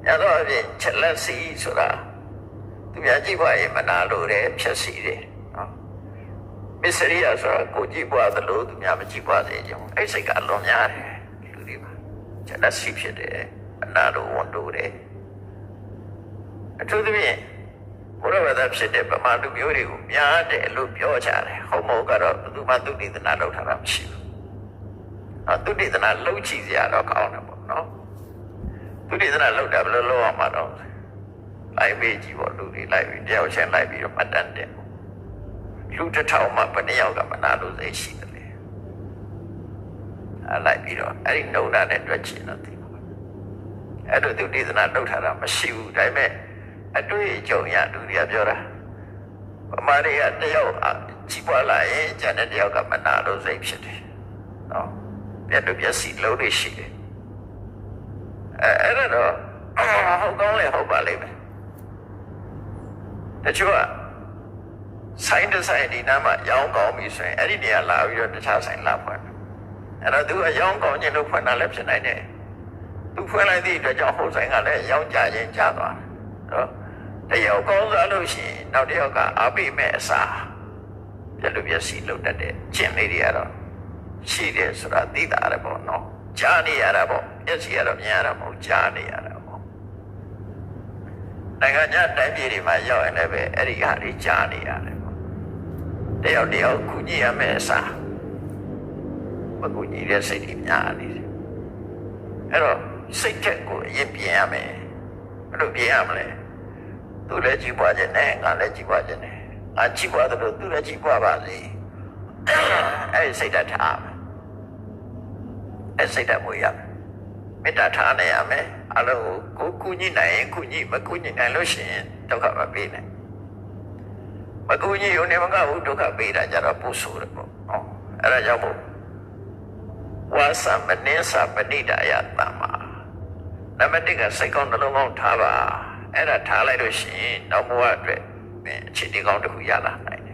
များသောအားဖြင့်ချက်လက်စီဆိုတာသူများကြည့်ပါရင်မနာလို့တယ်ဖြက်စီတယ်နော်မစ္စရိယဆိုတာကိုကြည့်ပွားသလိုသူများမကြည့်ပွားစေချင်ဘူးအဲ့စိတ်ကလွန်များတယ်လူတွေမှာချက်လက်စီဖြစ်တယ်အနာလို့ဝန်တိုးတယ်အထူးသဖြင့်ဘုရားဘာသာဖြစ်တဲ့ဗမာလူမျိုးတွေကိုများတယ်လို့ပြောကြတယ်ဟုတ်မဟုတ်ကတော့ဘယ်သူမှသူတိသနာလုပ်ထားတာမရှိဘူးသူတိသနာလုပ်ကြည့်စရာတော့ကောင်းတယ်ပေါ့နော်သူတိသနာလုပ်တာဘယ်လိုလုပ်အောင်မတော့လိုက်ပေးကြည့်ပေါ့လူတွေလိုက်ပြီးတယောက်ချင်းလိုက်ပြီးတော့မှတ်တမ်းတယ်လူတစ်ထောင်မှဘယ်နှယောက်ကမနာလို့စိတ်ရှိတယ်လေလိုက်ပြီးတော့အဲ့ဒီနှုံတာနဲ့တွေ့ချင်တော့ဒီအဲ့လိုသူတိသနာလုပ်ထားတာမရှိဘူးဒါပေမဲ့အတွေ့အကြုံရလူတွေကပြောတာဗမာတွေကတယောက်ကြီးပွားလာရင်ကျန်တဲ့တယောက်ကမနာလို့စိတ်ဖြစ်တယ်နော်ပြတ်လို့ပြက်စီလုံးနေရှိတယ်အဲ့တော့ဟုတ်ကောင်းလေဟုတ်ပါလိမ့်မယ်တချို့ကဆိုင်တစ်ဆိုင်ဒီနားမှာရောင်းကောင်းပြီဆိုရင်အဲ့ဒီနေရာလာပြီးတော့တခြားဆိုင်လာဖွင့်အဲ့တော့သူကရောင်းကောင်းခြင်းလို့ဖွင့်တာလည်းဖြစ်နိုင်တယ်သူဖွင့်လိုက်သည့်အတွက်ကြောင့်ဟိုဆိုင်ကလည်းရောင်းကြခြင်းကြသွားတယ်နော်တယောက်ကောင်းစားလို့ရှိရင်နောက်တစ်ယောက်ကအားပေးမဲ့အစားပြက်လို့ပြက်စီလုံးတတ်တဲ့ကျင့်လေးတွေကတော့ရှိတယ်ဆိုတာသိတာရပေါ့နော်ကြားနေရတာပေါ့မျက်စိကတော့မြင်ရတာမဟုတ်ကြားနေရတာပေါ့နိုင်ငံခြားတိုင်းပြည်တွေမှာရောက်ရင်လည်းပဲအဲ့ဒီဟာတွေကြားနေရတယ်ပေါ့တယောက်တယောက်ကူညီရမယ်အစားမကူညီတဲ့စိတ်တွေများနေတယ်အဲ့တော့စိတ်ထက်ကိုအရင်ပြင်ရမယ်ဘယ်လိုပြင်ရမလဲသူလည်းကြည့်ပွားခြင်းနဲ့ငါလည်းကြည့်ပွားခြင်းနဲ့ငါကြည့်ပွားတယ်လို့သူလည်းကြည့်ပွားပါစေအဲ့ဒီစိတ်ဓာတ်ထားမယ်အဲ့စိတ်ဓာတ်ကိုရမယ်မေတ္တာထားနေရမယ်အလုံးကိုကူညီနိုင်ရင်ကူညီမကူညီနိုင်လို့ရှိရင်ဒုက္ခမပေးနိုင်မကူညီရုံနဲ့မကဘူးဒုက္ခပေးတာကြတော့ပို့ဆိုးတယ်ပေါ့နော်အဲ့ဒါကြောင့်မို့ဝါသမနိသပဏိဒာယတမ္မာနံပါတ်1ကစိတ်ကောင်းနှလုံးကောင်းထားပါအဲ့ဒါထားလိုက်လို့ရှိရင်နောက်ဘဝအတွက်အခြေတည်ကောင်းတစ်ခုရလာနိုင်